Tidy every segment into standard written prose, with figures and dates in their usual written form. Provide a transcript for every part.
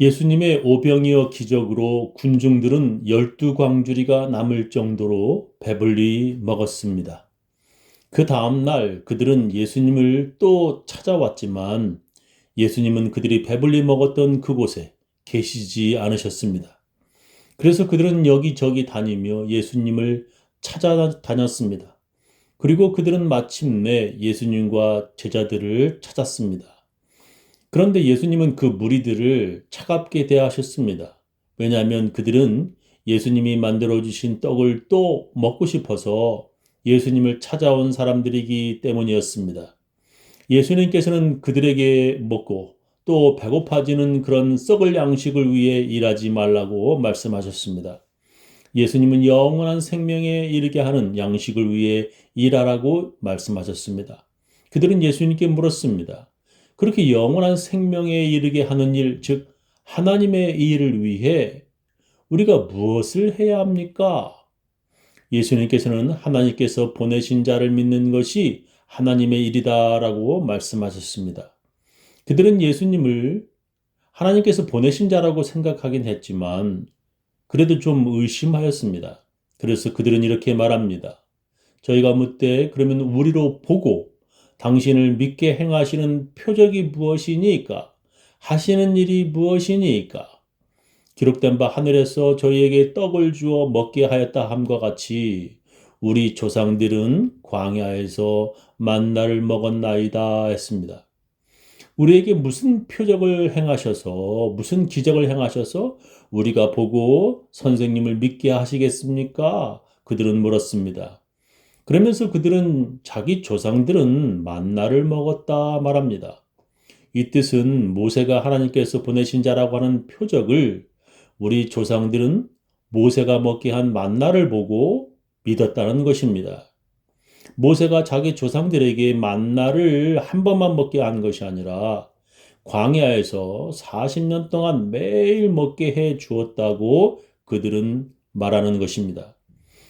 예수님의 오병이어 기적으로 군중들은 12광주리가 남을 정도로 배불리 먹었습니다. 그 다음 날 그들은 예수님을 또 찾아왔지만 예수님은 그들이 배불리 먹었던 그곳에 계시지 않으셨습니다. 그래서 그들은 여기저기 다니며 예수님을 찾아다녔습니다. 그리고 그들은 마침내 예수님과 제자들을 찾았습니다. 그런데 예수님은 그 무리들을 차갑게 대하셨습니다. 왜냐하면 그들은 예수님이 만들어주신 떡을 또 먹고 싶어서 예수님을 찾아온 사람들이기 때문이었습니다. 예수님께서는 그들에게 먹고 또 배고파지는 그런 썩을 양식을 위해 일하지 말라고 말씀하셨습니다. 예수님은 영원한 생명에 이르게 하는 양식을 위해 일하라고 말씀하셨습니다. 그들은 예수님께 물었습니다. 그렇게 영원한 생명에 이르게 하는 일, 즉 하나님의 일을 위해 우리가 무엇을 해야 합니까? 예수님께서는 하나님께서 보내신 자를 믿는 것이 하나님의 일이다라고 말씀하셨습니다. 그들은 예수님을 하나님께서 보내신 자라고 생각하긴 했지만 그래도 좀 의심하였습니다. 그래서 그들은 이렇게 말합니다. 저희가 묻되 그러면 우리로 보고 당신을 믿게 행하시는 표적이 무엇이니까? 하시는 일이 무엇이니까? 기록된 바 하늘에서 저희에게 떡을 주어 먹게 하였다 함과 같이 우리 조상들은 광야에서 만나를 먹었나이다 했습니다. 우리에게 무슨 표적을 행하셔서 무슨 기적을 행하셔서 우리가 보고 선생님을 믿게 하시겠습니까? 그들은 물었습니다. 그러면서 그들은 자기 조상들은 만나를 먹었다 말합니다. 이 뜻은 모세가 하나님께서 보내신 자라고 하는 표적을 우리 조상들은 모세가 먹게 한 만나를 보고 믿었다는 것입니다. 모세가 자기 조상들에게 만나를 한 번만 먹게 한 것이 아니라 광야에서 40년 동안 매일 먹게 해 주었다고 그들은 말하는 것입니다.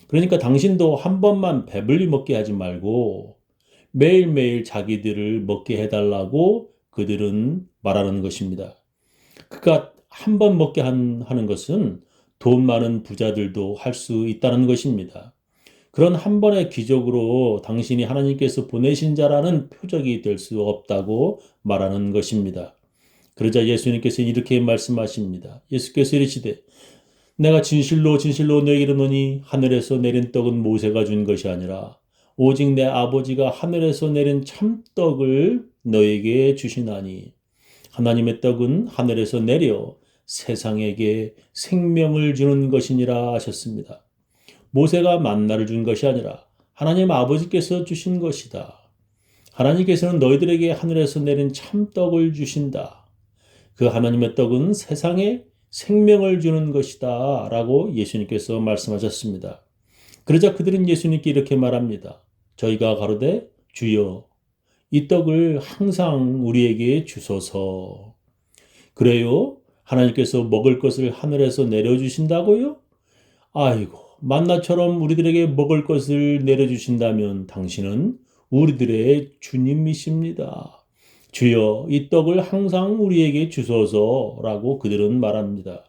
그러니까 당신도 한 번만 배불리 먹게 하지 말고 매일매일 자기들을 먹게 해달라고 그들은 말하는 것입니다. 그가 한 번 먹게 하는 것은 돈 많은 부자들도 할 수 있다는 것입니다. 그런 한 번의 기적으로 당신이 하나님께서 보내신 자라는 표적이 될 수 없다고 말하는 것입니다. 그러자 예수님께서 이렇게 말씀하십니다. 예수께서 이르시되 내가 진실로 진실로 너에게 이르노니 하늘에서 내린 떡은 모세가 준 것이 아니라 오직 내 아버지가 하늘에서 내린 참떡을 너에게 주시나니 하나님의 떡은 하늘에서 내려 세상에게 생명을 주는 것이니라 하셨습니다. 모세가 만나를 준 것이 아니라 하나님 아버지께서 주신 것이다. 하나님께서는 너희들에게 하늘에서 내린 참떡을 주신다. 그 하나님의 떡은 세상에 생명을 주는 것이다. 라고 예수님께서 말씀하셨습니다. 그러자 그들은 예수님께 이렇게 말합니다. 저희가 가로되 주여 이 떡을 항상 우리에게 주소서. 그래요? 하나님께서 먹을 것을 하늘에서 내려주신다고요? 아이고, 만나처럼 우리들에게 먹을 것을 내려주신다면 당신은 우리들의 주님이십니다. 주여, 이 떡을 항상 우리에게 주소서라고 그들은 말합니다.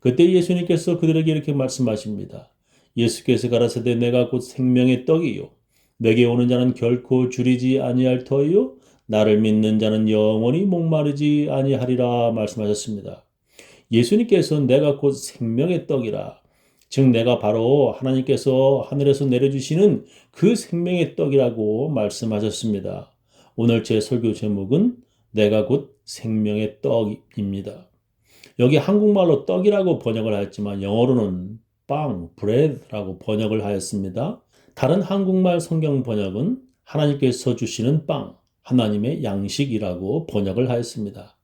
그때 예수님께서 그들에게 이렇게 말씀하십니다. 예수께서 가라사대 내가 곧 생명의 떡이요. 내게 오는 자는 결코 줄이지 아니할 터이요. 나를 믿는 자는 영원히 목마르지 아니하리라 말씀하셨습니다. 예수님께서 내가 곧 생명의 떡이라. 즉 내가 바로 하나님께서 하늘에서 내려주시는 그 생명의 떡이라고 말씀하셨습니다. 오늘 제 설교 제목은 내가 곧 생명의 떡입니다. 여기 한국말로 떡이라고 번역을 하였지만 영어로는 빵, bread라고 번역을 하였습니다. 다른 한국말 성경 번역은 하나님께서 주시는 빵, 하나님의 양식이라고 번역을 하였습니다.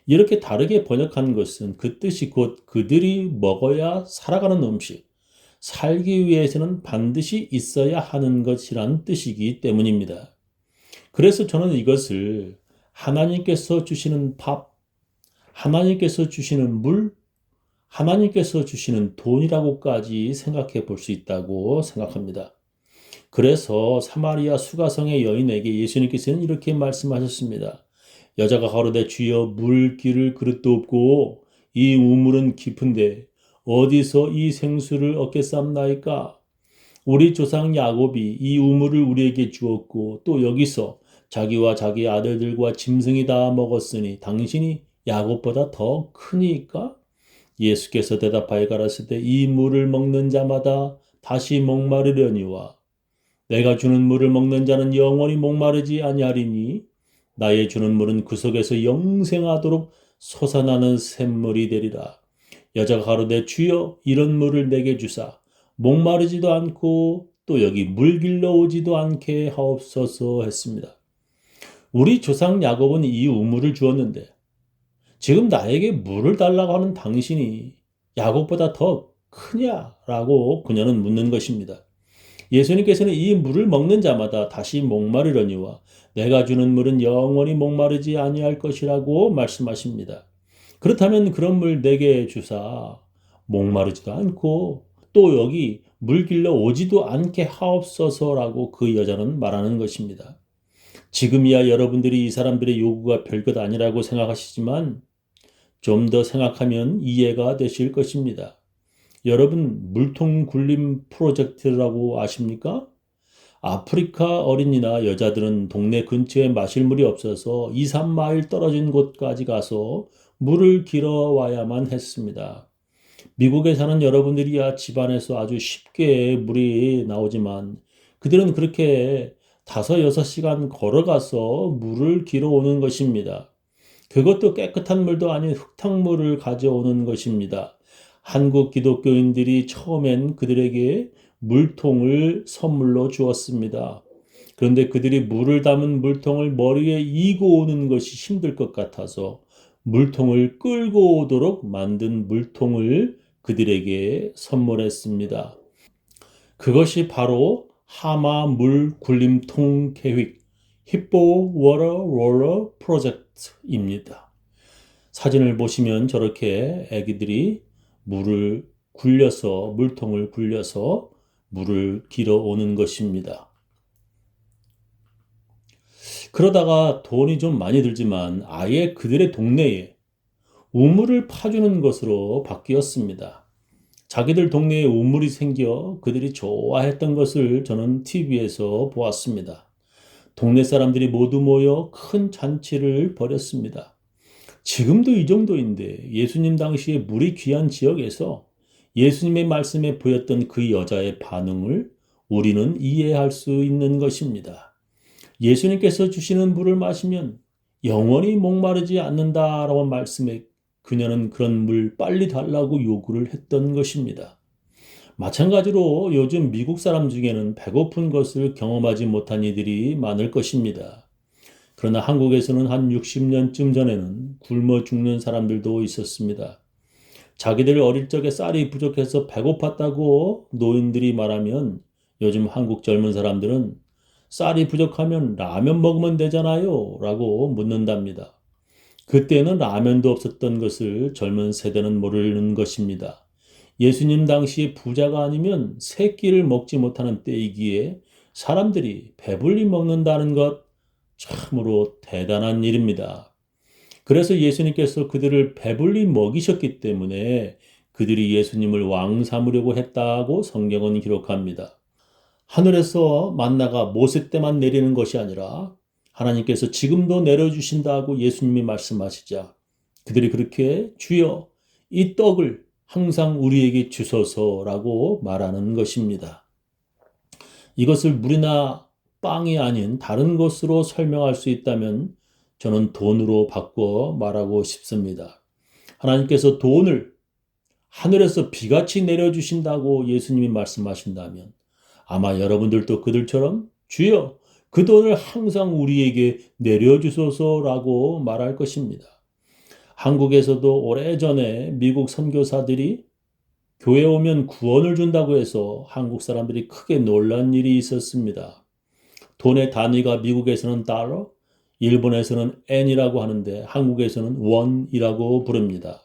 이렇게 다르게 번역한 것은 그 뜻이 곧 그들이 먹어야 살아가는 음식, 살기 위해서는 반드시 있어야 하는 것이란 뜻이기 때문입니다. 그래서 저는 이것을 하나님께서 주시는 밥, 하나님께서 주시는 물, 하나님께서 주시는 돈이라고까지 생각해 볼 수 있다고 생각합니다. 그래서 사마리아 수가성의 여인에게 예수님께서는 이렇게 말씀하셨습니다. 여자가 가로되 주여 물 기를 그릇도 없고 이 우물은 깊은데 어디서 이 생수를 얻겠삼나이까? 우리 조상 야곱이 이 우물을 우리에게 주었고 또 여기서 자기와 자기 아들들과 짐승이 다 먹었으니 당신이 야곱보다 더 크니까? 예수께서 대답하여 가라사대 이 물을 먹는 자마다 다시 목마르려니와 내가 주는 물을 먹는 자는 영원히 목마르지 아니하리니 나의 주는 물은 그 속에서 영생하도록 솟아나는 샘물이 되리라. 여자가 가로되 주여 이런 물을 내게 주사 목마르지도 않고 또 여기 물 길러 오지도 않게 하옵소서 했습니다. 우리 조상 야곱은 이 우물을 주었는데 지금 나에게 물을 달라고 하는 당신이 야곱보다 더 크냐라고 그녀는 묻는 것입니다. 예수님께서는 이 물을 먹는 자마다 다시 목마르려니와 내가 주는 물은 영원히 목마르지 아니할 것이라고 말씀하십니다. 그렇다면 그런 물 내게 주사 목마르지도 않고 또 여기 물 길러 오지도 않게 하옵소서라고 그 여자는 말하는 것입니다. 지금이야 여러분들이 이 사람들의 요구가 별것 아니라고 생각하시지만 좀 더 생각하면 이해가 되실 것입니다. 여러분 물통 굴림 프로젝트라고 아십니까? 아프리카 어린이나 여자들은 동네 근처에 마실 물이 없어서 2, 3마일 떨어진 곳까지 가서 물을 길어 와야만 했습니다. 미국에 사는 여러분들이야 집안에서 아주 쉽게 물이 나오지만 그들은 그렇게 5, 6시간 걸어가서 물을 길어 오는 것입니다. 그것도 깨끗한 물도 아닌 흙탕물을 가져오는 것입니다. 한국 기독교인들이 처음엔 그들에게 물통을 선물로 주었습니다. 그런데 그들이 물을 담은 물통을 머리에 이고 오는 것이 힘들 것 같아서 물통을 끌고 오도록 만든 물통을 그들에게 선물했습니다. 그것이 바로 하마 물 굴림통 계획, 히포 워터 롤러 프로젝트입니다. 사진을 보시면 저렇게 아기들이 물통을 굴려서 물을 길어 오는 것입니다. 그러다가 돈이 좀 많이 들지만 아예 그들의 동네에 우물을 파주는 것으로 바뀌었습니다. 자기들 동네에 우물이 생겨 그들이 좋아했던 것을 저는 TV에서 보았습니다. 동네 사람들이 모두 모여 큰 잔치를 벌였습니다. 지금도 이 정도인데 예수님 당시에 물이 귀한 지역에서 예수님의 말씀에 보였던 그 여자의 반응을 우리는 이해할 수 있는 것입니다. 예수님께서 주시는 물을 마시면 영원히 목마르지 않는다라고 말씀해 그녀는 그런 물 빨리 달라고 요구를 했던 것입니다. 마찬가지로 요즘 미국 사람 중에는 배고픈 것을 경험하지 못한 이들이 많을 것입니다. 그러나 한국에서는 한 60년쯤 전에는 굶어 죽는 사람들도 있었습니다. 자기들 어릴 적에 쌀이 부족해서 배고팠다고 노인들이 말하면 요즘 한국 젊은 사람들은 쌀이 부족하면 라면 먹으면 되잖아요 라고 묻는답니다. 그때는 라면도 없었던 것을 젊은 세대는 모르는 것입니다. 예수님 당시에 부자가 아니면 세 끼를 먹지 못하는 때이기에 사람들이 배불리 먹는다는 것 참으로 대단한 일입니다. 그래서 예수님께서 그들을 배불리 먹이셨기 때문에 그들이 예수님을 왕 삼으려고 했다고 성경은 기록합니다. 하늘에서 만나가 모세 때만 내리는 것이 아니라 하나님께서 지금도 내려주신다고 예수님이 말씀하시자 그들이 그렇게 주여 이 떡을 항상 우리에게 주소서라고 말하는 것입니다. 이것을 물이나 빵이 아닌 다른 것으로 설명할 수 있다면 저는 돈으로 바꿔 말하고 싶습니다. 하나님께서 돈을 하늘에서 비같이 내려주신다고 예수님이 말씀하신다면 아마 여러분들도 그들처럼 주여 그 돈을 항상 우리에게 내려주소서라고 말할 것입니다. 한국에서도 오래전에 미국 선교사들이 교회 오면 구원을 준다고 해서 한국 사람들이 크게 놀란 일이 있었습니다. 돈의 단위가 미국에서는 달러, 일본에서는 엔이라고 하는데 한국에서는 원이라고 부릅니다.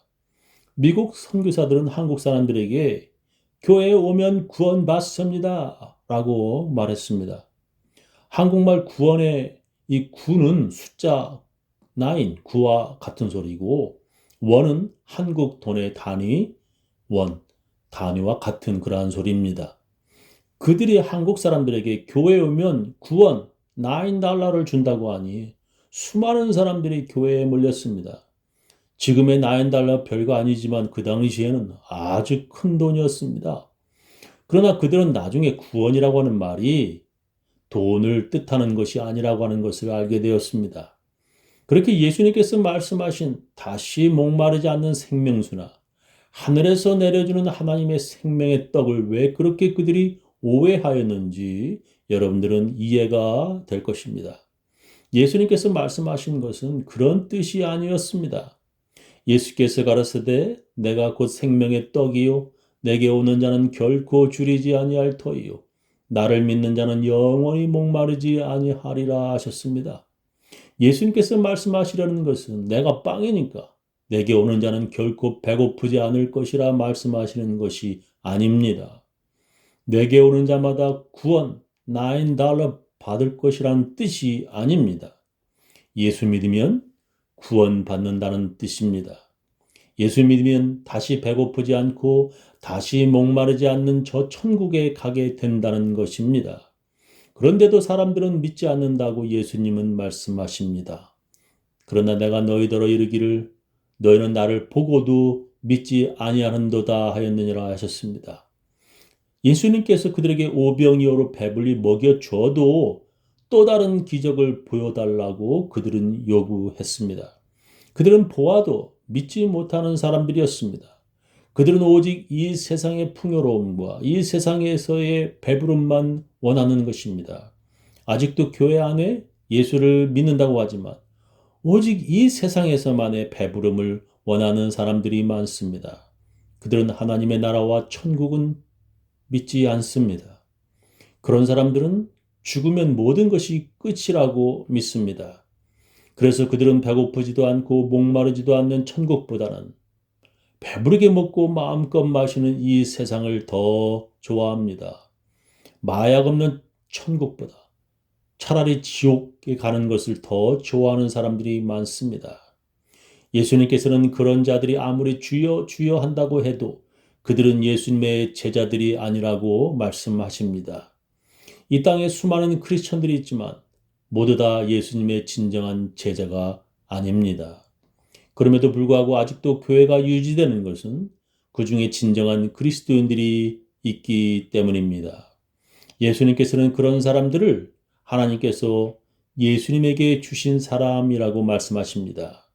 미국 선교사들은 한국 사람들에게 교회에 오면 구원 받습니다 라고 말했습니다. 한국말 구원의 이 구는 숫자 9, 9와 같은 소리고 원은 한국 돈의 단위, 원, 단위와 같은 그러한 소리입니다. 그들이 한국 사람들에게 교회에 오면 구원, 9달러를 준다고 하니 수많은 사람들이 교회에 몰렸습니다. 지금의 9달러 별거 아니지만 그 당시에는 아주 큰 돈이었습니다. 그러나 그들은 나중에 구원이라고 하는 말이 돈을 뜻하는 것이 아니라고 하는 것을 알게 되었습니다. 그렇게 예수님께서 말씀하신 다시 목마르지 않는 생명수나 하늘에서 내려주는 하나님의 생명의 떡을 왜 그렇게 그들이 오해하였는지 여러분들은 이해가 될 것입니다. 예수님께서 말씀하신 것은 그런 뜻이 아니었습니다. 예수께서 가라사대 내가 곧 생명의 떡이요 내게 오는 자는 결코 줄이지 아니할 터이요 나를 믿는 자는 영원히 목마르지 아니하리라 하셨습니다. 예수님께서 말씀하시려는 것은 내가 빵이니까 내게 오는 자는 결코 배고프지 않을 것이라 말씀하시는 것이 아닙니다. 내게 오는 자마다 구원, 9달러 받을 것이란 뜻이 아닙니다. 예수 믿으면 구원받는다는 뜻입니다. 예수 믿으면 다시 배고프지 않고 다시 목마르지 않는 저 천국에 가게 된다는 것입니다. 그런데도 사람들은 믿지 않는다고 예수님은 말씀하십니다. 그러나 내가 너희더러 이르기를 너희는 나를 보고도 믿지 아니하는도다 하였느니라 하셨습니다. 예수님께서 그들에게 오병이어로 배불리 먹여줘도 또 다른 기적을 보여달라고 그들은 요구했습니다. 그들은 보아도 믿지 못하는 사람들이었습니다. 그들은 오직 이 세상의 풍요로움과 이 세상에서의 배부름만 원하는 것입니다. 아직도 교회 안에 예수를 믿는다고 하지만 오직 이 세상에서만의 배부름을 원하는 사람들이 많습니다. 그들은 하나님의 나라와 천국은 믿지 않습니다. 그런 사람들은 죽으면 모든 것이 끝이라고 믿습니다. 그래서 그들은 배고프지도 않고 목마르지도 않는 천국보다는 배부르게 먹고 마음껏 마시는 이 세상을 더 좋아합니다. 마약 없는 천국보다 차라리 지옥에 가는 것을 더 좋아하는 사람들이 많습니다. 예수님께서는 그런 자들이 아무리 주여 주여 한다고 해도 그들은 예수님의 제자들이 아니라고 말씀하십니다. 이 땅에 수많은 크리스천들이 있지만 모두 다 예수님의 진정한 제자가 아닙니다. 그럼에도 불구하고 아직도 교회가 유지되는 것은 그 중에 진정한 그리스도인들이 있기 때문입니다. 예수님께서는 그런 사람들을 하나님께서 예수님에게 주신 사람이라고 말씀하십니다.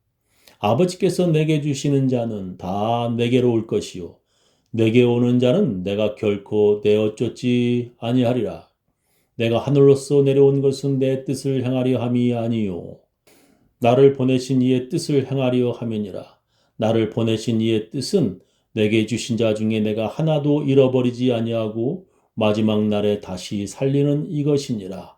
아버지께서 내게 주시는 자는 다 내게로 올 것이요 내게 오는 자는 내가 결코 내어 쫓지 아니하리라. 내가 하늘로서 내려온 것은 내 뜻을 행하려 함이 아니요 나를 보내신 이의 뜻을 행하려 함이니라. 나를 보내신 이의 뜻은 내게 주신 자 중에 내가 하나도 잃어버리지 아니하고 마지막 날에 다시 살리는 이것이니라.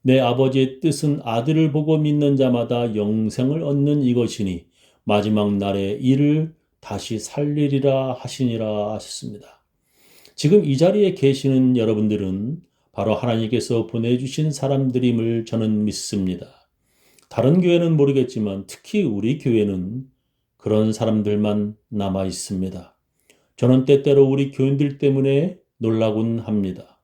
내 아버지의 뜻은 아들을 보고 믿는 자마다 영생을 얻는 이것이니 마지막 날에 이를 다시 살리리라 하시니라 하셨습니다. 지금 이 자리에 계시는 여러분들은 바로 하나님께서 보내주신 사람들임을 저는 믿습니다. 다른 교회는 모르겠지만 특히 우리 교회는 그런 사람들만 남아 있습니다. 저는 때때로 우리 교인들 때문에 놀라곤 합니다.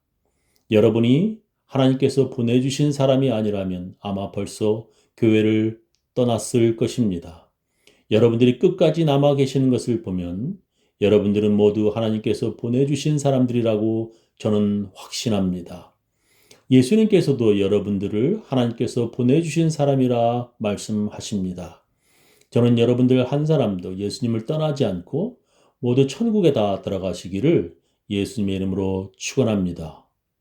여러분이 하나님께서 보내주신 사람이 아니라면 아마 벌써 교회를 떠났을 것입니다. 여러분들이 끝까지 남아 계시는 것을 보면 여러분들은 모두 하나님께서 보내주신 사람들이라고 저는 확신합니다. 예수님께서도 여러분들을 하나님께서 보내주신 사람이라 말씀하십니다. 저는 여러분들 한 사람도 예수님을 떠나지 않고 모두 천국에 다 들어가시기를 예수님의 이름으로 축원합니다.